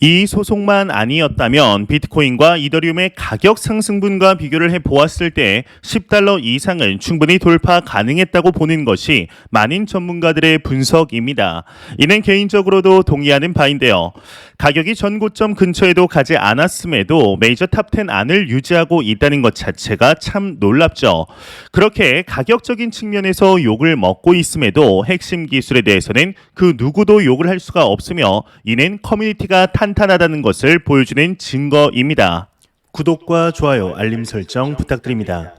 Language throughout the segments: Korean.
이 소송만 아니었다면 비트코인과 이더리움의 가격 상승분과 비교를 해보았을 때 $10 이상은 충분히 돌파 가능했다고 보는 것이 많은 전문가들의 분석입니다. 이는 개인적으로도 동의하는 바인데요. 가격이 전고점 근처에도 가지 않았음에도 메이저 탑10 안을 유지하고 있다는 것 자체가 참 놀랍죠. 그렇게 가격적인 측면에서 욕을 먹고 있음에도 핵심 기술에 대해서는 그 누구도 욕을 할 수가 없으며 이는 커뮤니티가 탄탄하다는 것을 보여주는 증거입니다. 구독과 좋아요, 알림 설정 부탁드립니다.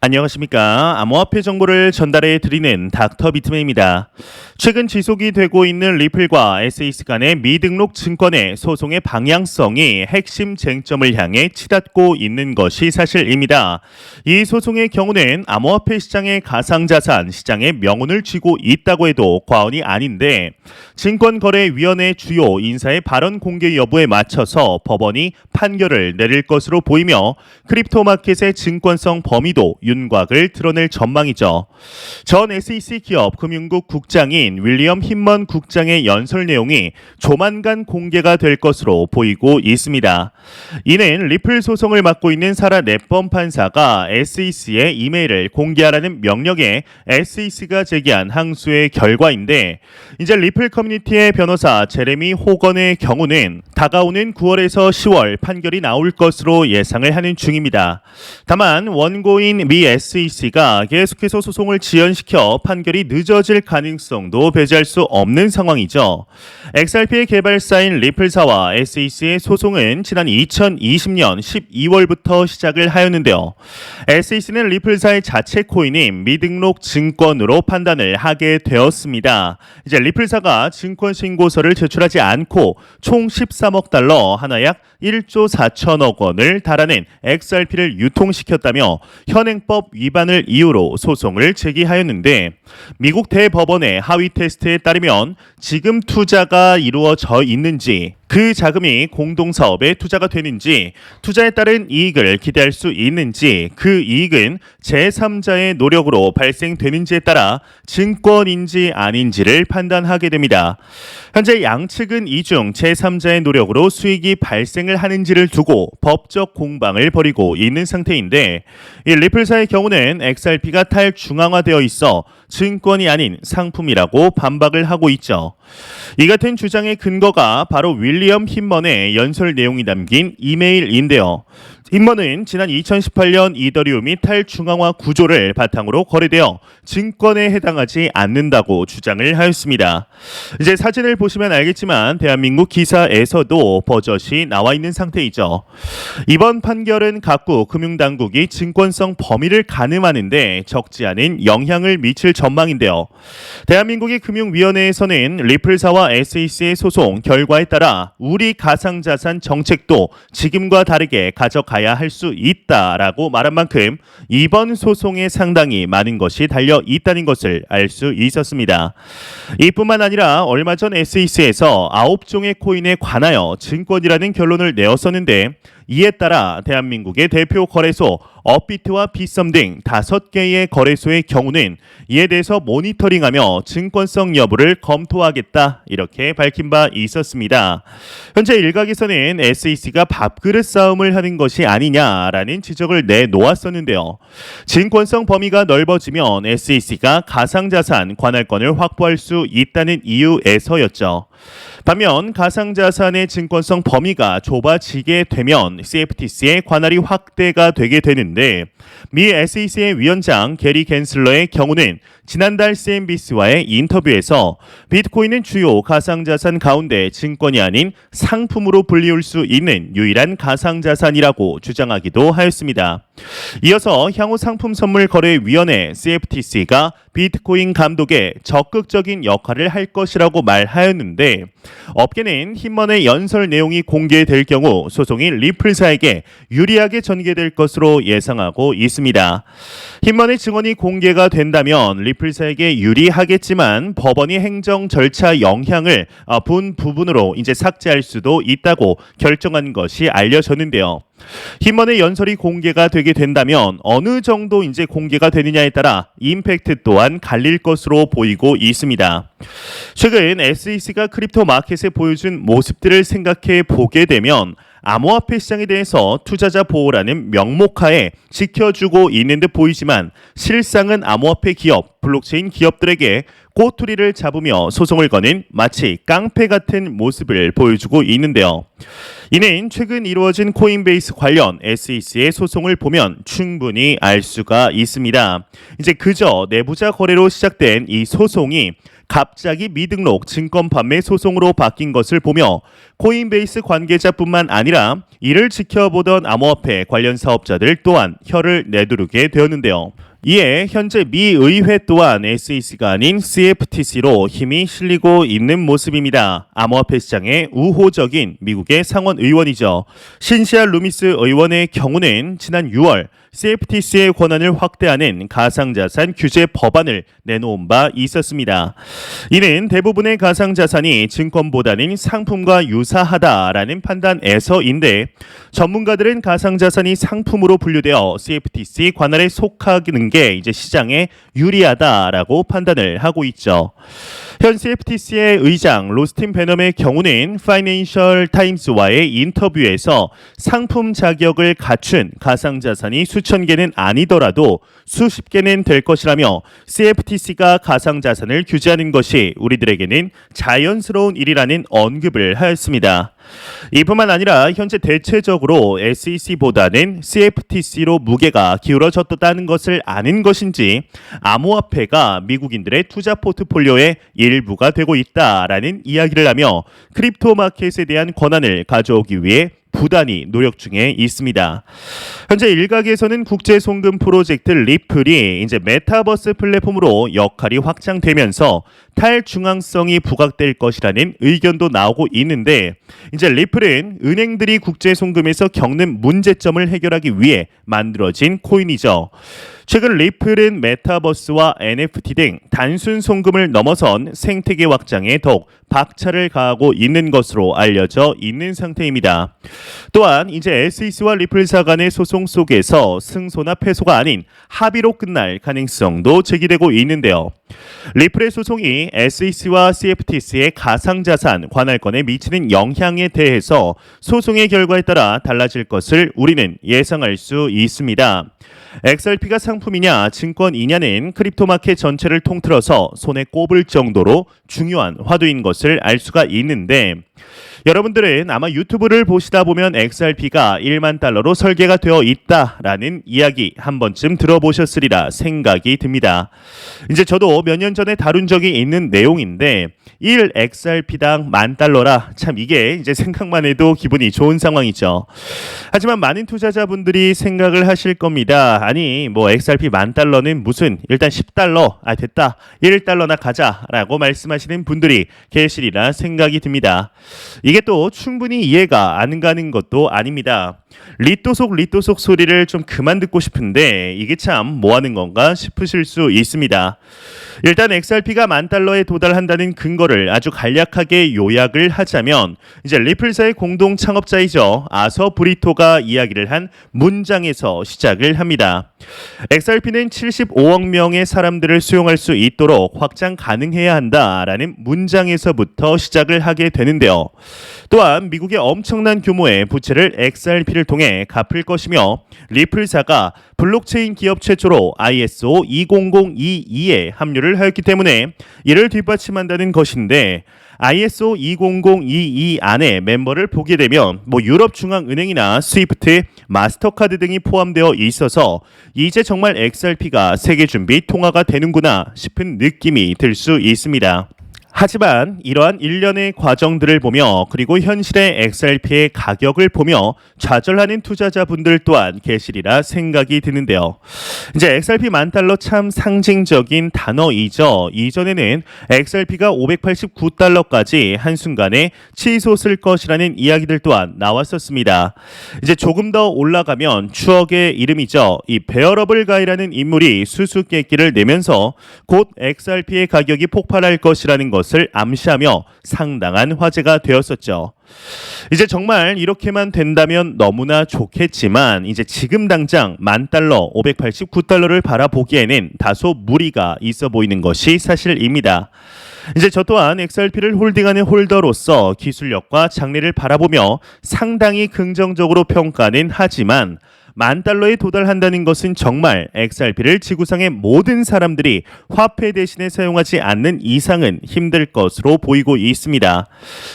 안녕하십니까. 암호화폐 정보를 전달해 드리는 닥터 비트맨입니다. 최근 지속이 되고 있는 리플과 SEC 간의 미등록 증권의 소송의 방향성이 핵심 쟁점을 향해 치닫고 있는 것이 사실입니다. 이 소송의 경우는 암호화폐 시장의 가상자산 시장의 명운을 쥐고 있다고 해도 과언이 아닌데 증권거래위원회 주요 인사의 발언 공개 여부에 맞춰서 법원이 판결을 내릴 것으로 보이며 크립토 마켓의 증권성 범위도 윤곽을 드러낼 전망이죠. 전 SEC 기업 금융국 국장인 윌리엄 힌먼 국장의 연설 내용이 조만간 공개가 될 것으로 보이고 있습니다. 이는 리플 소송을 맡고 있는 사라 넷번 판사가 SEC에 이메일을 공개하라는 명령에 SEC가 제기한 항소의 결과인데 이제 리플 커뮤니티의 변호사 제레미 호건의 경우는 다가오는 9월에서 10월 판결이 나올 것으로 예상을 하는 중입니다. 다만 원고인 미 SEC가 계속해서 소송을 지연시켜 판결이 늦어질 가능성도 배제할 수 없는 상황이죠. XRP의 개발사인 리플사와 SEC의 소송은 지난 2020년 12월부터 시작을 하였는데요. SEC는 리플사의 자체 코인인 미등록 증권으로 판단을 하게 되었습니다. 이제 리플사가 증권 신고서를 제출하지 않고 총 $13억, 하나 약 1조 4천억 원을 달하는 XRP를 유통시켰다며 현행법 위반을 이유로 소송을 제기하였는데 미국 대법원의 하위 테스트에 따르면 지금 투자가 이루어져 있는지 그 자금이 공동사업에 투자가 되는지 투자에 따른 이익을 기대할 수 있는지 그 이익은 제3자의 노력으로 발생되는지에 따라 증권인지 아닌지를 판단하게 됩니다. 현재 양측은 이 중 제3자의 노력으로 수익이 발생을 하는지를 두고 법적 공방을 벌이고 있는 상태인데 이 리플사의 경우는 XRP가 탈중앙화되어 있어 증권이 아닌 상품이라고 반박을 하고 있죠. 이 같은 주장의 근거가 바로 윌리엄 힌먼의 연설 내용이 담긴 이메일인데요. 힌먼은 지난 2018년 이더리움이 탈중앙화 구조를 바탕으로 거래되어 증권에 해당하지 않는다고 주장을 하였습니다. 이제 사진을 보시면 알겠지만 대한민국 기사에서도 버젓이 나와 있는 상태이죠. 이번 판결은 각국 금융당국이 증권성 범위를 가늠하는데 적지 않은 영향을 미칠 전망인데요. 대한민국의 금융위원회에서는 리플사와 SEC의 소송 결과에 따라 우리 가상자산 정책도 지금과 다르게 가져가야 할 수 있다라고 말한 만큼 이번 소송에 상당히 많은 것이 달려 있다는 것을 알 수 있었습니다. 이뿐만 아니라 얼마 전 SEC에서 9종의 코인에 관하여 증권이라는 결론을 내었었는데 이에 따라 대한민국의 대표 거래소 업비트와 비썸 등 5개의 거래소의 경우는 이에 대해서 모니터링하며 증권성 여부를 검토하겠다 이렇게 밝힌 바 있었습니다. 현재 일각에서는 SEC가 밥그릇 싸움을 하는 것이 아니냐라는 지적을 내놓았었는데요. 증권성 범위가 넓어지면 SEC가 가상자산 관할권을 확보할 수 있다는 이유에서였죠. 반면 가상자산의 증권성 범위가 좁아지게 되면 CFTC의 관할이 확대가 되게 되는데 미 SEC의 위원장 게리 갠슬러의 경우는 지난달 CNBC와의 인터뷰에서 비트코인은 주요 가상자산 가운데 증권이 아닌 상품으로 불리울 수 있는 유일한 가상자산이라고 주장하기도 하였습니다. 이어서 향후 상품선물거래위원회 CFTC가 비트코인 감독에 적극적인 역할을 할 것이라고 말하였는데 업계는 힌먼의 연설 내용이 공개될 경우 소송이 리플사에게 유리하게 전개될 것으로 예상하고 있습니다. 힌먼의 증언이 공개가 된다면 리플사에게 유리하겠지만 법원이 행정 절차 영향을 본 부분으로 이제 삭제할 수도 있다고 결정한 것이 알려졌는데요. 힘먼의 연설이 공개가 되게 된다면 어느 정도 이제 공개가 되느냐에 따라 임팩트 또한 갈릴 것으로 보이고 있습니다. 최근 SEC가 크립토 마켓에 보여준 모습들을 생각해 보게 되면 암호화폐 시장에 대해서 투자자 보호라는 명목하에 지켜주고 있는 듯 보이지만 실상은 암호화폐 기업, 블록체인 기업들에게 꼬투리를 잡으며 소송을 거는 마치 깡패 같은 모습을 보여주고 있는데요. 이는 최근 이루어진 코인베이스 관련 SEC의 소송을 보면 충분히 알 수가 있습니다. 이제 그저 내부자 거래로 시작된 이 소송이 갑자기 미등록 증권 판매 소송으로 바뀐 것을 보며 코인베이스 관계자뿐만 아니라 이를 지켜보던 암호화폐 관련 사업자들 또한 혀를 내두르게 되었는데요. 이에 현재 미 의회 또한 SEC가 아닌 CFTC로 힘이 실리고 있는 모습입니다. 암호화폐 시장의 우호적인 미국의 상원 의원이죠. 신시아 루미스 의원의 경우는 지난 6월 CFTC의 권한을 확대하는 가상자산 규제 법안을 내놓은 바 있었습니다. 이는 대부분의 가상자산이 증권보다는 상품과 유사하다라는 판단에서인데 전문가들은 가상자산이 상품으로 분류되어 CFTC 관할에 속하는 게 이제 시장에 유리하다라고 판단을 하고 있죠. 현 CFTC의 의장 로스틴 베넘의 경우는 파이낸셜 타임스와의 인터뷰에서 상품 자격을 갖춘 가상자산이 수천 개는 아니더라도 수십 개는 될 것이라며 CFTC가 가상자산을 규제하는 것이 우리들에게는 자연스러운 일이라는 언급을 하였습니다. 이뿐만 아니라 현재 대체적으로 SEC보다는 CFTC로 무게가 기울어졌다는 것을 아는 것인지 암호화폐가 미국인들의 투자 포트폴리오의 일부가 되고 있다라는 이야기를 하며 크립토 마켓에 대한 권한을 가져오기 위해 부단히 노력 중에 있습니다. 현재 일각에서는 국제 송금 프로젝트 리플이 이제 메타버스 플랫폼으로 역할이 확장되면서 탈중앙성이 부각될 것이라는 의견도 나오고 있는데 이제 리플은 은행들이 국제 송금에서 겪는 문제점을 해결하기 위해 만들어진 코인이죠. 최근 리플은 메타버스와 NFT 등 단순 송금을 넘어선 생태계 확장에 더욱 박차를 가하고 있는 것으로 알려져 있는 상태입니다. 또한 이제 SEC와 리플사 간의 소송 속에서 승소나 패소가 아닌 합의로 끝날 가능성도 제기되고 있는데요. 리플의 소송이 SEC와 CFTC의 가상자산 관할권에 미치는 영향에 대해서 소송의 결과에 따라 달라질 것을 우리는 예상할 수 있습니다. XRP가 상품이냐 증권이냐는 크립토 마켓 전체를 통틀어서 손에 꼽을 정도로 중요한 화두인 것을 알 수가 있는데 여러분들은 아마 유튜브를 보시다 보면 XRP가 1만 달러로 설계가 되어 있다라는 이야기 한 번쯤 들어보셨으리라 생각이 듭니다. 이제 저도 몇 년 전에 다룬 적이 있는 내용인데 1 XRP당 10,000달러라 참 이게 이제 생각만 해도 기분이 좋은 상황이죠. 하지만 많은 투자자분들이 생각을 하실 겁니다. 아니 뭐 XRP 10,000달러는 무슨 일단 10달러 됐다 1달러나 가자라고 말씀하시는 분들이 계시리라 생각이 듭니다. 이게 또 충분히 이해가 안 가는 것도 아닙니다. 리또속 소리를 좀 그만 듣고 싶은데 이게 참 뭐하는 건가 싶으실 수 있습니다. 일단 XRP가 10,000달러에 도달한다는 근거를 아주 간략하게 요약을 하자면 이제 리플사의 공동 창업자이죠. 아서 브리토가 이야기를 한 문장에서 시작을 합니다. XRP는 75억 명의 사람들을 수용할 수 있도록 확장 가능해야 한다라는 문장에서부터 시작을 하게 되는데요. 또한 미국의 엄청난 규모의 부채를 XRP를 통해 갚을 것이며 리플사가 블록체인 기업 최초로 ISO 20022에 합류를 하였기 때문에 이를 뒷받침한다는 것인데 ISO 20022 안에 멤버를 보게 되면 뭐 유럽중앙은행이나 스위프트, 마스터카드 등이 포함되어 있어서 이제 정말 XRP가 세계 준비 통화가 되는구나 싶은 느낌이 들 수 있습니다. 하지만 이러한 일련의 과정들을 보며 그리고 현실의 XRP의 가격을 보며 좌절하는 투자자분들 또한 계시리라 생각이 드는데요. 이제 XRP 10,000달러 참 상징적인 단어이죠. 이전에는 XRP가 589달러까지 한순간에 치솟을 것이라는 이야기들 또한 나왔었습니다. 이제 조금 더 올라가면 추억의 이름이죠. 이 베어러블 가이라는 인물이 수수께끼를 내면서 곧 XRP의 가격이 폭발할 것이라는 것 것을 암시하며 상당한 화제가 되었었죠. 이제 정말 이렇게만 된다면 너무나 좋겠지만 이제 지금 당장 $10,000, $589를 바라보기에는 다소 무리가 있어 보이는 것이 사실입니다. 이제 저 또한 XRP를 홀딩하는 홀더로서 기술력과 장래를 바라보며 상당히 긍정적으로 평가는 하지만 $10,000에 도달한다는 것은 정말 XRP를 지구상의 모든 사람들이 화폐 대신에 사용하지 않는 이상은 힘들 것으로 보이고 있습니다.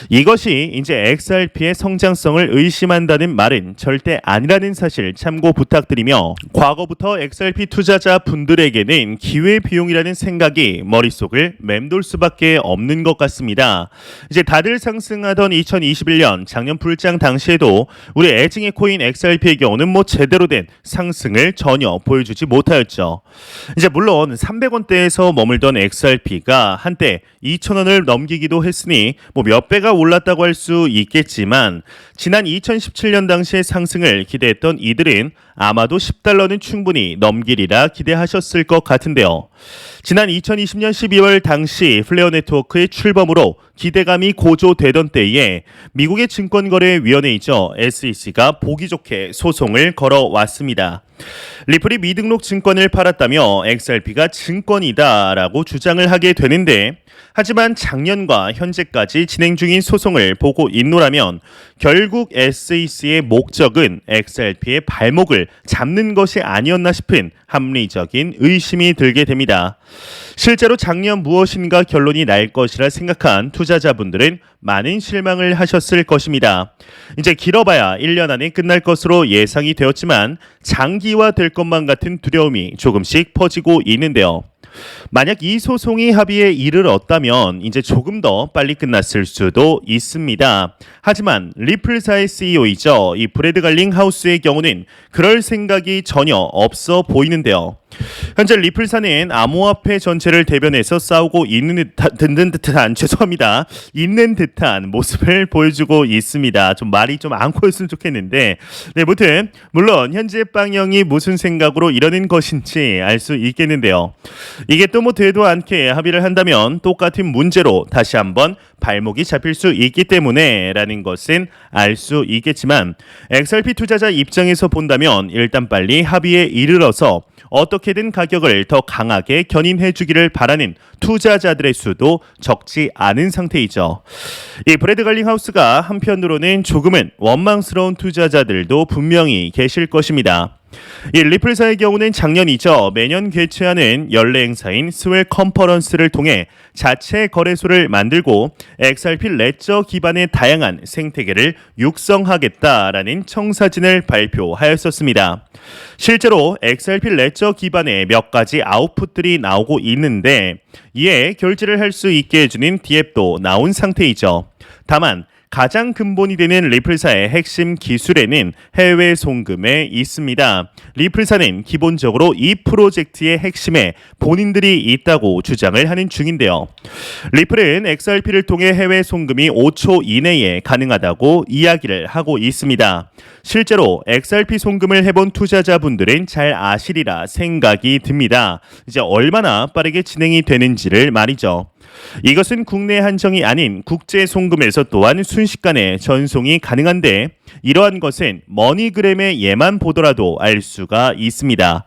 이것이 이제 XRP의 성장성을 의심한다는 말은 절대 아니라는 사실 참고 부탁드리며 과거부터 XRP 투자자 분들에게는 기회비용이라는 생각이 머릿속을 맴돌 수밖에 없는 것 같습니다. 이제 다들 상승하던 2021년 작년 불장 당시에도 우리 애증의 코인 XRP의 경우는 제대로 된 상승을 전혀 보여주지 못하였죠. 이제 물론 300원대에서 머물던 XRP가 한때 2,000원을 넘기기도 했으니 몇 배가 올랐다고 할 수 있겠지만 지난 2017년 당시의 상승을 기대했던 이들은 아마도 $10는 충분히 넘기리라 기대하셨을 것 같은데요. 지난 2020년 12월 당시 플레어 네트워크의 출범으로 기대감이 고조되던 때에 미국의 증권거래위원회이죠. SEC가 보기 좋게 소송을 걸어왔습니다. 리플이 미등록 증권을 팔았다며 XRP가 증권이다라고 주장을 하게 되는데 하지만 작년과 현재까지 진행 중인 소송을 보고 있노라면 결국 SEC의 목적은 XRP의 발목을 잡는 것이 아니었나 싶은 합리적인 의심이 들게 됩니다. 실제로 작년 무엇인가 결론이 날 것이라 생각한 투자자분들은 많은 실망을 하셨을 것입니다. 이제 길어봐야 1년 안에 끝날 것으로 예상이 되었지만 장기화될 것만 같은 두려움이 조금씩 퍼지고 있는데요. 만약 이 소송이 합의에 이르렀다면 이제 조금 더 빨리 끝났을 수도 있습니다. 하지만 리플사의 CEO이죠. 이 브래드 갈링 하우스의 경우는 그럴 생각이 전혀 없어 보이는데요. 현재 리플사는 암호화폐 전체를 대변해서 싸우고 있는 듯한 모습을 보여주고 있습니다. 좀 말이 좀 안 꼬였으면 좋겠는데, 네, 무튼 물론 현재 방영이 무슨 생각으로 이러는 것인지 알 수 있겠는데요. 이게 또 되도 않게 합의를 한다면 똑같은 문제로 다시 한번 발목이 잡힐 수 있기 때문에 라는 것은 알 수 있겠지만 XRP 투자자 입장에서 본다면 일단 빨리 합의에 이르러서 어떻게든 가격을 더 강하게 견인해 주기를 바라는 투자자들의 수도 적지 않은 상태이죠. 이 브래드 갈링 하우스가 한편으로는 조금은 원망스러운 투자자들도 분명히 계실 것입니다. 이 리플사의 경우는 작년이죠. 매년 개최하는 연례 행사인 스웰 컨퍼런스를 통해 자체 거래소를 만들고 XRP 레저 기반의 다양한 생태계를 육성하겠다라는 청사진을 발표하였었습니다. 실제로 XRP 레저 기반의 몇 가지 아웃풋들이 나오고 있는데 이에 결제를 할 수 있게 해주는 디앱도 나온 상태이죠. 다만 가장 근본이 되는 리플사의 핵심 기술에는 해외 송금에 있습니다. 리플사는 기본적으로 이 프로젝트의 핵심에 본인들이 있다고 주장을 하는 중인데요. 리플은 XRP를 통해 해외 송금이 5초 이내에 가능하다고 이야기를 하고 있습니다. 실제로 XRP 송금을 해본 투자자분들은 잘 아시리라 생각이 듭니다. 이제 얼마나 빠르게 진행이 되는지를 말이죠. 이것은 국내 한정이 아닌 국제 송금에서 또한 순식간에 전송이 가능한데 이러한 것은 머니그램의 예만 보더라도 알 수가 있습니다.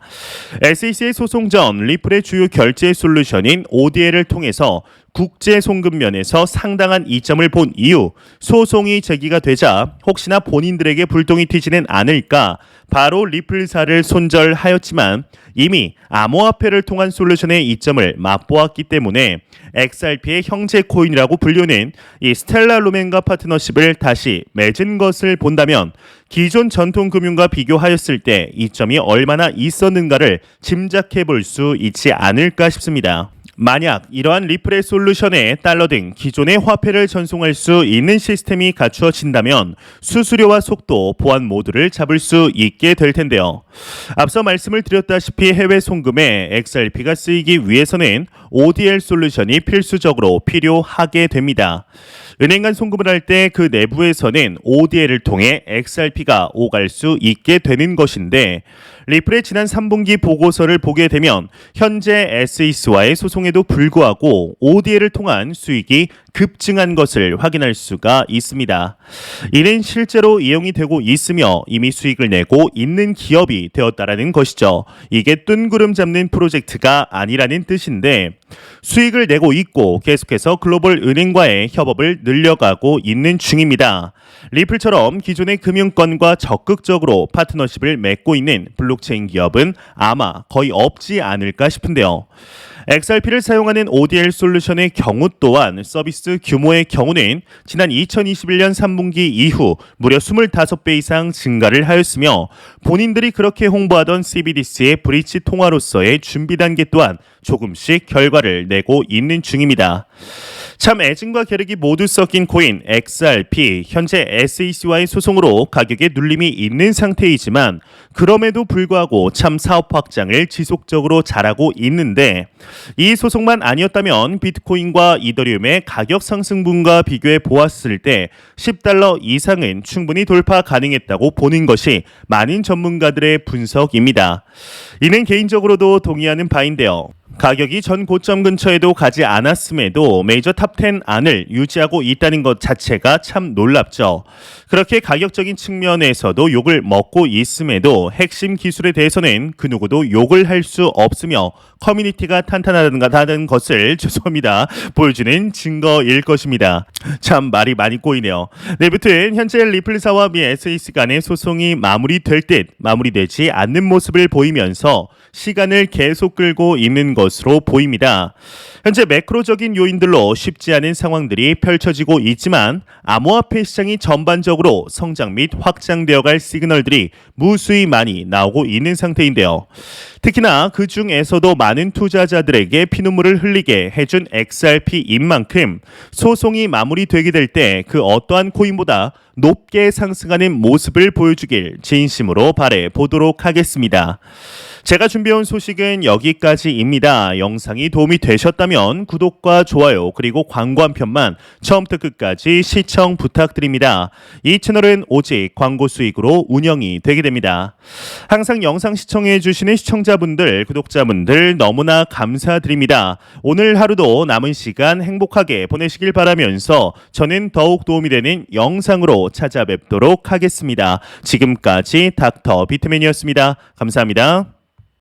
SEC의 소송 전 리플의 주요 결제 솔루션인 ODL을 통해서 국제 송금 면에서 상당한 이점을 본 이후 소송이 제기가 되자 혹시나 본인들에게 불똥이 튀지는 않을까 바로 리플사를 손절하였지만 이미 암호화폐를 통한 솔루션의 이점을 맛보았기 때문에 XRP의 형제 코인이라고 불리는 이 스텔라 루멘과 파트너십을 다시 맺은 것을 본다면 기존 전통 금융과 비교하였을 때 이점이 얼마나 있었는가를 짐작해 볼 수 있지 않을까 싶습니다. 만약 이러한 리플의 솔루션에 달러 등 기존의 화폐를 전송할 수 있는 시스템이 갖추어진다면 수수료와 속도, 보안 모두를 잡을 수 있게 될 텐데요. 앞서 말씀을 드렸다시피 해외 송금에 XRP가 쓰이기 위해서는 ODL 솔루션이 필수적으로 필요하게 됩니다. 은행 간 송금을 할 때 그 내부에서는 ODL을 통해 XRP가 오갈 수 있게 되는 것인데 리플의 지난 3분기 보고서를 보게 되면 현재 SEC와의 소송에도 불구하고 ODL을 통한 수익이 급증한 것을 확인할 수가 있습니다. 이는 실제로 이용이 되고 있으며 이미 수익을 내고 있는 기업이 되었다라는 것이죠. 이게 뜬구름 잡는 프로젝트가 아니라는 뜻인데 수익을 내고 있고 계속해서 글로벌 은행과의 협업을 늘려가고 있는 중입니다. 리플처럼 기존의 금융권과 적극적으로 파트너십을 맺고 있는 블록체인 기업은 아마 거의 없지 않을까 싶은데요. XRP를 사용하는 ODL 솔루션의 경우 또한 서비스 규모의 경우는 지난 2021년 3분기 이후 무려 25배 이상 증가를 하였으며 본인들이 그렇게 홍보하던 CBDC의 브릿지 통화로서의 준비 단계 또한 조금씩 결과를 내고 있는 중입니다. 참 애증과 계력이 모두 섞인 코인 XRP, 현재 SEC와의 소송으로 가격에 눌림이 있는 상태이지만 그럼에도 불구하고 참 사업 확장을 지속적으로 잘하고 있는데 이 소송만 아니었다면 비트코인과 이더리움의 가격 상승분과 비교해 보았을 때 $10 이상은 충분히 돌파 가능했다고 보는 것이 많은 전문가들의 분석입니다. 이는 개인적으로도 동의하는 바인데요. 가격이 전 고점 근처에도 가지 않았음에도 메이저 탑10 안을 유지하고 있다는 것 자체가 참 놀랍죠. 그렇게 가격적인 측면에서도 욕을 먹고 있음에도 핵심 기술에 대해서는 그 누구도 욕을 할 수 없으며 커뮤니티가 탄탄하다는 것을 죄송합니다. 보여주는 증거일 것입니다. 참 말이 많이 꼬이네요. 내부튼 현재 리플사와 미 SEC 간의 소송이 마무리될 듯 마무리되지 않는 모습을 보이면서 시간을 계속 끌고 있는 것으로 보입니다. 현재 매크로적인 요인들로 쉽지 않은 상황들이 펼쳐지고 있지만 암호화폐 시장이 전반적으로 성장 및 확장되어갈 시그널들이 무수히 많이 나오고 있는 상태인데요. 특히나 그 중에서도 많은 투자자들에게 피눈물을 흘리게 해준 XRP인 만큼 소송이 마무리되게 될 때 그 어떠한 코인보다 높게 상승하는 모습을 보여주길 진심으로 바래 보도록 하겠습니다. 제가 준비해온 소식은 여기까지입니다. 영상이 도움이 되셨다면 구독과 좋아요 그리고 광고 한 편만 처음부터 끝까지 시청 부탁드립니다. 이 채널은 오직 광고 수익으로 운영이 되게 됩니다. 항상 영상 시청해 주시는 시청자분들, 구독자분들 너무나 감사드립니다. 오늘 하루도 남은 시간 행복하게 보내시길 바라면서 저는 더욱 도움이 되는 영상으로 찾아뵙도록 하겠습니다. 지금까지 닥터 비트맨이었습니다. 감사합니다.